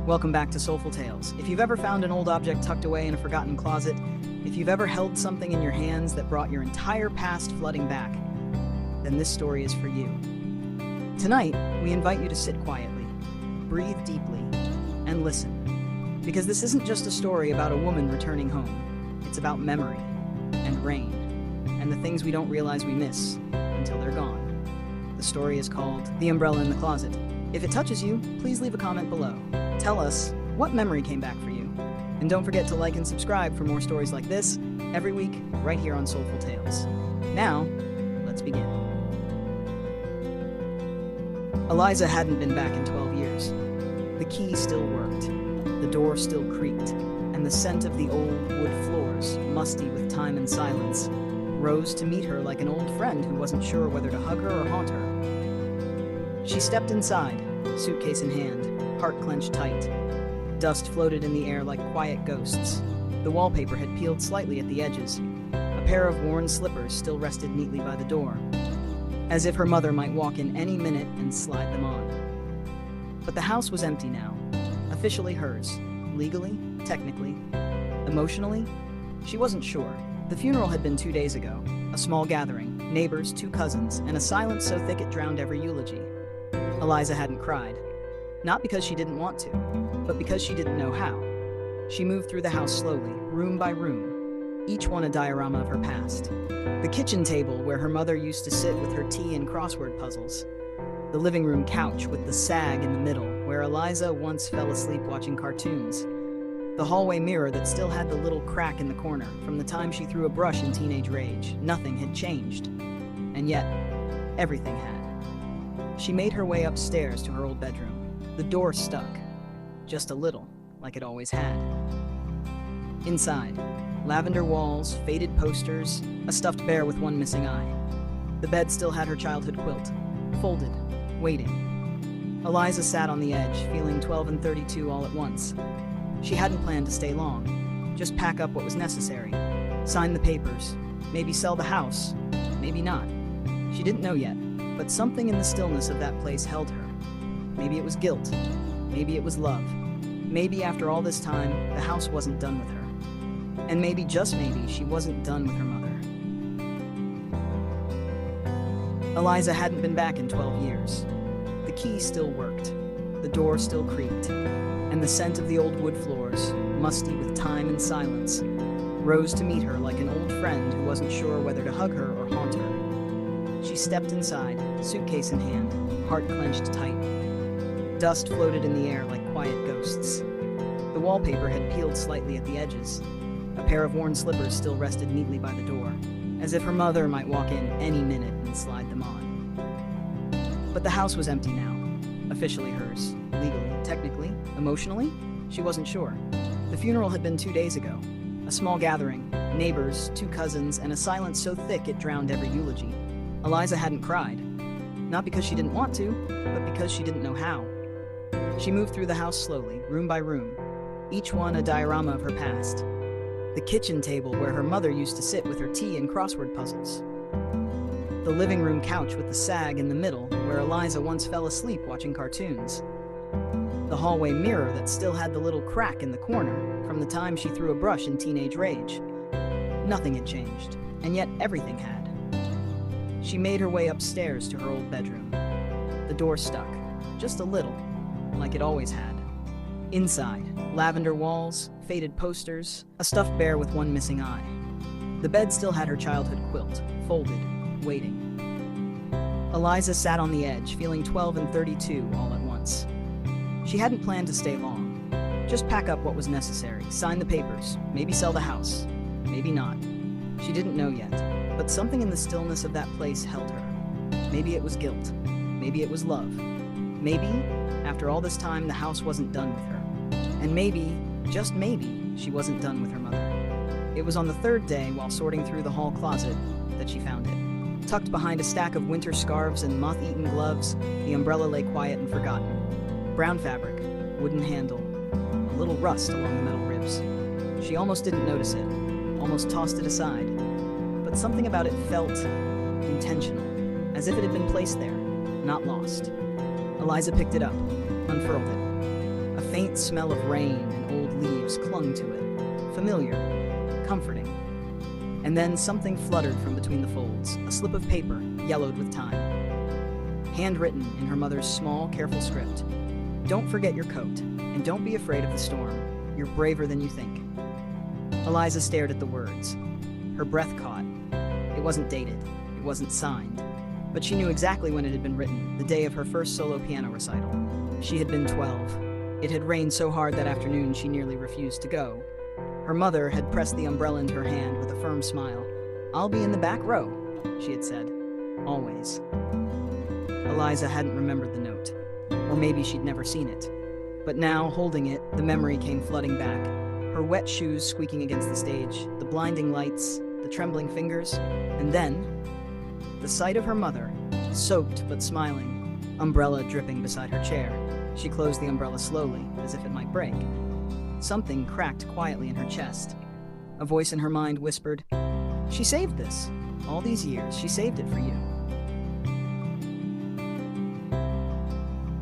Welcome back to Soulful Tales. If you've ever found an old object tucked away in a forgotten closet, if you've ever held something in your hands that brought your entire past flooding back, then this story is for you. Tonight, we invite you to sit quietly, breathe deeply, and listen. Because this isn't just a story about a woman returning home. It's about memory, and rain, and the things we don't realize we miss until they're gone. The story is called The Umbrella in the Closet. If it touches you, please leave a comment below. Tell us what memory came back for you. And don't forget to like and subscribe for more stories like this every week right here on Soulful Tales. Now, let's begin. Eliza hadn't been back in 12 years. The key still worked, the door still creaked, and the scent of the old wood floors, musty with time and silence, rose to meet her like an old friend who wasn't sure whether to hug her or haunt her. She stepped inside, suitcase in hand, heart clenched tight. Dust floated in the air like quiet ghosts. The wallpaper had peeled slightly at the edges. A pair of worn slippers still rested neatly by the door, as if her mother might walk in any minute and slide them on. But the house was empty now, officially hers, legally, technically. Emotionally, she wasn't sure. The funeral had been 2 days ago, a small gathering, neighbors, 2 cousins, and a silence so thick it drowned every eulogy. Eliza hadn't cried. Not because she didn't want to, but because she didn't know how. She moved through the house slowly, room by room, each one a diorama of her past. The kitchen table where her mother used to sit with her tea and crossword puzzles. The living room couch with the sag in the middle, where Eliza once fell asleep watching cartoons. The hallway mirror that still had the little crack in the corner from the time she threw a brush in teenage rage. Nothing had changed. And yet, everything had. She made her way upstairs to her old bedroom. The door stuck, just a little, like it always had. Inside, lavender walls, faded posters, a stuffed bear with one missing eye. The bed still had her childhood quilt, folded, waiting. Eliza sat on the edge, feeling 12 and 32 all at once. She hadn't planned to stay long, just pack up what was necessary, sign the papers, maybe sell the house, maybe not. She didn't know yet, but something in the stillness of that place held her. Maybe it was guilt. Maybe it was love. Maybe after all this time, the house wasn't done with her. And maybe, just maybe, she wasn't done with her mother. Eliza hadn't been back in 12 years. The key still worked. The door still creaked. And the scent of the old wood floors, musty with time and silence, rose to meet her like an old friend who wasn't sure whether to hug her or haunt her. She stepped inside, suitcase in hand, heart clenched tight. Dust floated in the air like quiet ghosts. The wallpaper had peeled slightly at the edges. A pair of worn slippers still rested neatly by the door, as if her mother might walk in any minute and slide them on. But the house was empty now, officially hers, legally, technically, emotionally, she wasn't sure. The funeral had been 2 days ago, a small gathering, neighbors, 2 cousins, and a silence so thick it drowned every eulogy. Eliza hadn't cried, not because she didn't want to, but because she didn't know how. She moved through the house slowly, room by room, each one a diorama of her past. The kitchen table where her mother used to sit with her tea and crossword puzzles. The living room couch with the sag in the middle where Eliza once fell asleep watching cartoons. The hallway mirror that still had the little crack in the corner from the time she threw a brush in teenage rage. Nothing had changed, and yet everything had. She made her way upstairs to her old bedroom. The door stuck, just a little, like it always had. Inside, lavender walls, faded posters, a stuffed bear with one missing eye. The bed still had her childhood quilt, folded, waiting. Eliza sat on the edge, feeling 12 and 32 all at once. She hadn't planned to stay long. Just pack up what was necessary, sign the papers, maybe sell the house, maybe not. She didn't know yet, but something in the stillness of that place held her. Maybe it was guilt. Maybe it was love. Maybe, after all this time, the house wasn't done with her. And maybe, just maybe, she wasn't done with her mother. It was on the 3rd day, while sorting through the hall closet, that she found it. Tucked behind a stack of winter scarves and moth-eaten gloves, the umbrella lay quiet and forgotten. Brown fabric, wooden handle, a little rust along the metal ribs. She almost didn't notice it, almost tossed it aside. But something about it felt intentional, as if it had been placed there, not lost. Eliza picked it up, unfurled it. A faint smell of rain and old leaves clung to it, familiar, comforting. And then something fluttered from between the folds, a slip of paper, yellowed with time. Handwritten in her mother's small, careful script. Don't forget your coat, and don't be afraid of the storm. You're braver than you think. Eliza stared at the words. Her breath caught. It wasn't dated. It wasn't signed. But she knew exactly when it had been written, the day of her first solo piano recital. She had been 12. It had rained so hard that afternoon she nearly refused to go. Her mother had pressed the umbrella into her hand with a firm smile. "I'll be in the back row," she had said. Always. Eliza hadn't remembered the note. Or maybe she'd never seen it. But now, holding it, the memory came flooding back. Her wet shoes squeaking against the stage, the blinding lights, the trembling fingers, and then the sight of her mother, soaked but smiling, umbrella dripping beside her chair. She closed the umbrella slowly, as if it might break. Something cracked quietly in her chest. A voice in her mind whispered, "She saved this. All these years, she saved it for you."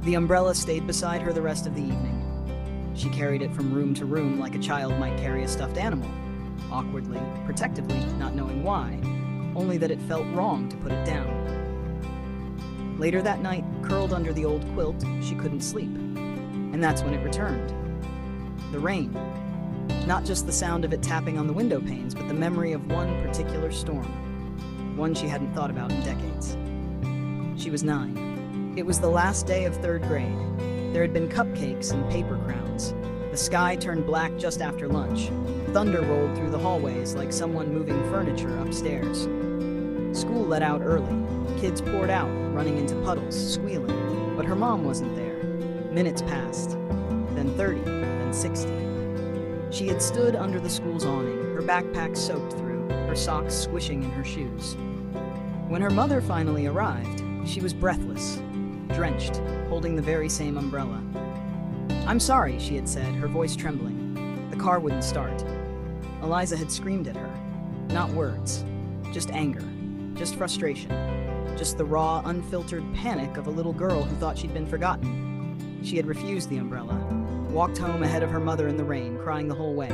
The umbrella stayed beside her the rest of the evening. She carried it from room to room like a child might carry a stuffed animal, awkwardly, protectively, not knowing why, only that it felt wrong to put it down. Later that night, curled under the old quilt, she couldn't sleep. And that's when it returned. The rain. Not just the sound of it tapping on the window panes, but the memory of one particular storm. One she hadn't thought about in decades. She was 9. It was the last day of 3rd grade. There had been cupcakes and paper crowns. The sky turned black just after lunch. Thunder rolled through the hallways like someone moving furniture upstairs. School let out early. Kids poured out, running into puddles, squealing. But her mom wasn't there. Minutes passed. Then 30, then 60. She had stood under the school's awning, her backpack soaked through, her socks squishing in her shoes. When her mother finally arrived, she was breathless, drenched, holding the very same umbrella. "I'm sorry," she had said, her voice trembling. The car wouldn't start. Eliza had screamed at her. Not words, just anger, just frustration, just the raw, unfiltered panic of a little girl who thought she'd been forgotten. She had refused the umbrella, walked home ahead of her mother in the rain, crying the whole way.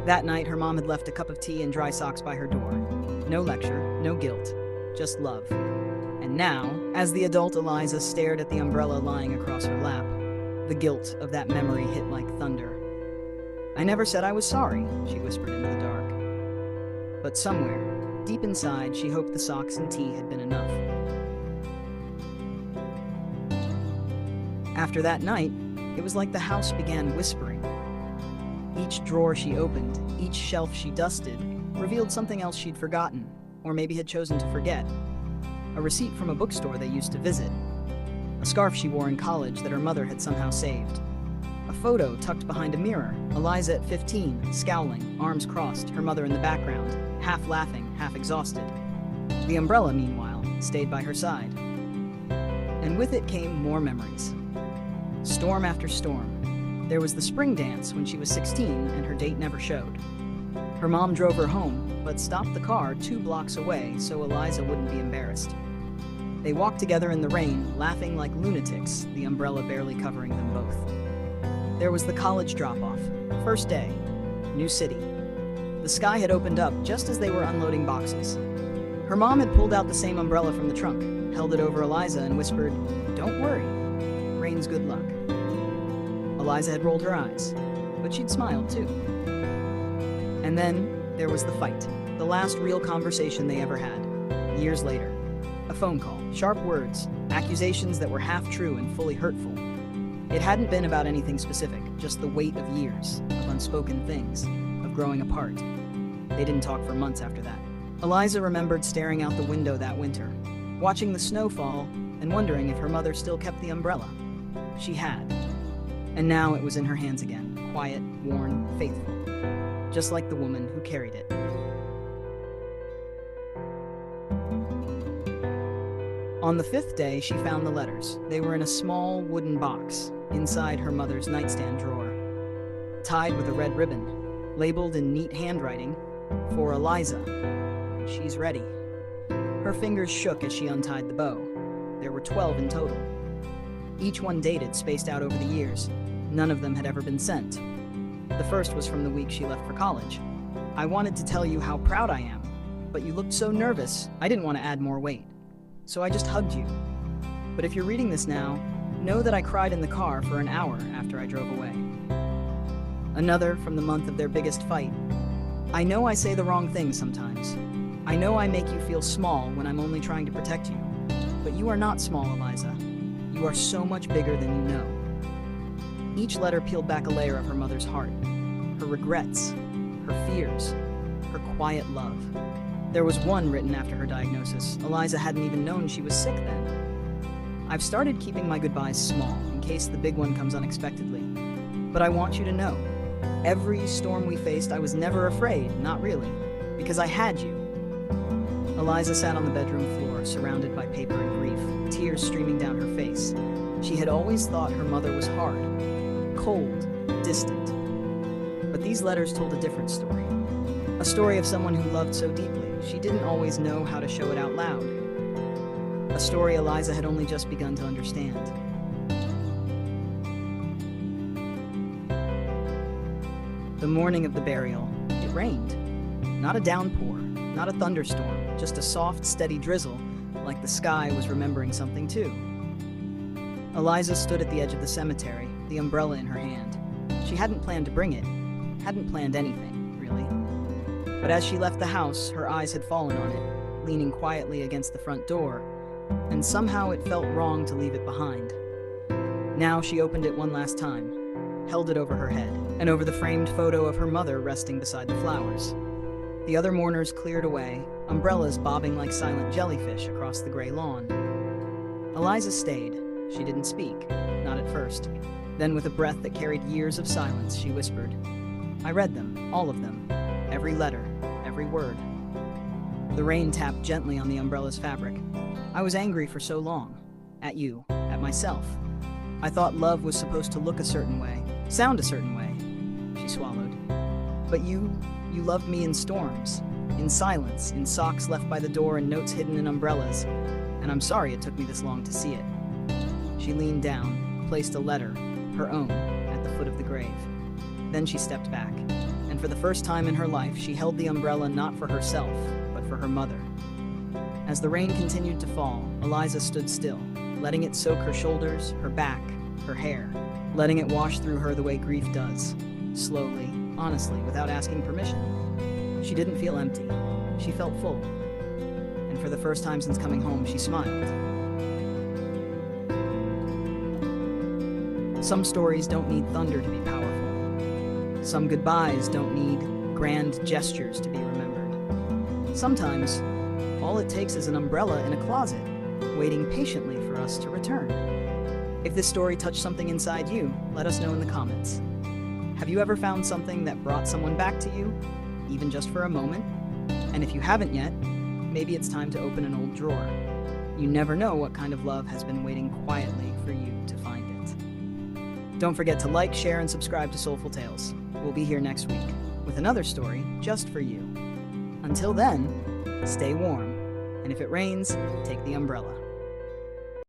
That night, her mom had left a cup of tea and dry socks by her door. No lecture, no guilt, just love. And now, as the adult Eliza stared at the umbrella lying across her lap, the guilt of that memory hit like thunder. "I never said I was sorry," she whispered into the dark. But somewhere, deep inside, she hoped the socks and tea had been enough. After that night, it was like the house began whispering. Each drawer she opened, each shelf she dusted, revealed something else she'd forgotten, or maybe had chosen to forget. A receipt from a bookstore they used to visit. A scarf she wore in college that her mother had somehow saved. A photo tucked behind a mirror, Eliza at 15, scowling, arms crossed, her mother in the background, half laughing, half exhausted. The umbrella, meanwhile, stayed by her side. And with it came more memories. Storm after storm. There was the spring dance when she was 16 and her date never showed. Her mom drove her home, but stopped the car 2 blocks away so Eliza wouldn't be embarrassed. They walked together in the rain, laughing like lunatics, the umbrella barely covering them both. There was the college drop-off. First day. New city. The sky had opened up just as they were unloading boxes. Her mom had pulled out the same umbrella from the trunk, held it over Eliza and whispered, "Don't worry. Rain's good luck." Eliza had rolled her eyes, but she'd smiled too. And then there was the fight, the last real conversation they ever had. Years later. A phone call, sharp words, accusations that were half true and fully hurtful. It hadn't been about anything specific, just the weight of years, of unspoken things, of growing apart. They didn't talk for months after that. Eliza remembered staring out the window that winter, watching the snow fall, and wondering if her mother still kept the umbrella. She had. And now it was in her hands again, quiet, worn, faithful. Just like the woman who carried it. On the 5th day, she found the letters. They were in a small wooden box, inside her mother's nightstand drawer. Tied with a red ribbon, labeled in neat handwriting, "For Eliza. She's ready." Her fingers shook as she untied the bow. There were 12 in total. Each one dated, spaced out over the years. None of them had ever been sent. The first was from the week she left for college. I wanted to tell you how proud I am, but you looked so nervous, I didn't want to add more weight. So I just hugged you. But if you're reading this now, know that I cried in the car for an hour after I drove away. Another from the month of their biggest fight. I know I say the wrong things sometimes. I know I make you feel small when I'm only trying to protect you. But you are not small, Eliza. You are so much bigger than you know. Each letter peeled back a layer of her mother's heart. Her regrets, her fears, her quiet love. There was one written after her diagnosis. Eliza hadn't even known she was sick then. I've started keeping my goodbyes small in case the big one comes unexpectedly. But I want you to know, every storm we faced, I was never afraid, not really, because I had you. Eliza sat on the bedroom floor, surrounded by paper and grief, tears streaming down her face. She had always thought her mother was hard, cold, distant. But these letters told a different story. A story of someone who loved so deeply, she didn't always know how to show it out loud. A story Eliza had only just begun to understand. The morning of the burial, it rained. Not a downpour, not a thunderstorm, just a soft, steady drizzle, like the sky was remembering something too. Eliza stood at the edge of the cemetery, the umbrella in her hand. She hadn't planned to bring it, hadn't planned anything, really. But as she left the house, her eyes had fallen on it, leaning quietly against the front door, and somehow it felt wrong to leave it behind. Now she opened it one last time, held it over her head, and over the framed photo of her mother resting beside the flowers. The other mourners cleared away, umbrellas bobbing like silent jellyfish across the gray lawn. Eliza stayed. She didn't speak, not at first. Then with a breath that carried years of silence, she whispered, I read them, all of them, every letter, every word. The rain tapped gently on the umbrella's fabric. I was angry for so long. At you, at myself. I thought love was supposed to look a certain way, sound a certain way. She swallowed. But you loved me in storms, in silence, in socks left by the door and notes hidden in umbrellas. And I'm sorry it took me this long to see it. She leaned down, placed a letter, her own, at the foot of the grave. Then she stepped back, and for the first time in her life, she held the umbrella not for herself, but for her mother. As the rain continued to fall, Eliza stood still, letting it soak her shoulders, her back, her hair, letting it wash through her the way grief does, slowly, honestly, without asking permission. She didn't feel empty. She felt full. And for the first time since coming home, she smiled. Some stories don't need thunder to be powerful. Some goodbyes don't need grand gestures to be remembered. Sometimes, all it takes is an umbrella in a closet, waiting patiently for us to return. If this story touched something inside you, let us know in the comments. Have you ever found something that brought someone back to you, even just for a moment? And if you haven't yet, maybe it's time to open an old drawer. You never know what kind of love has been waiting quietly for you to find it. Don't forget to like, share, and subscribe to Soulful Tales. We'll be here next week with another story just for you. Until then, stay warm, and if it rains, take the umbrella.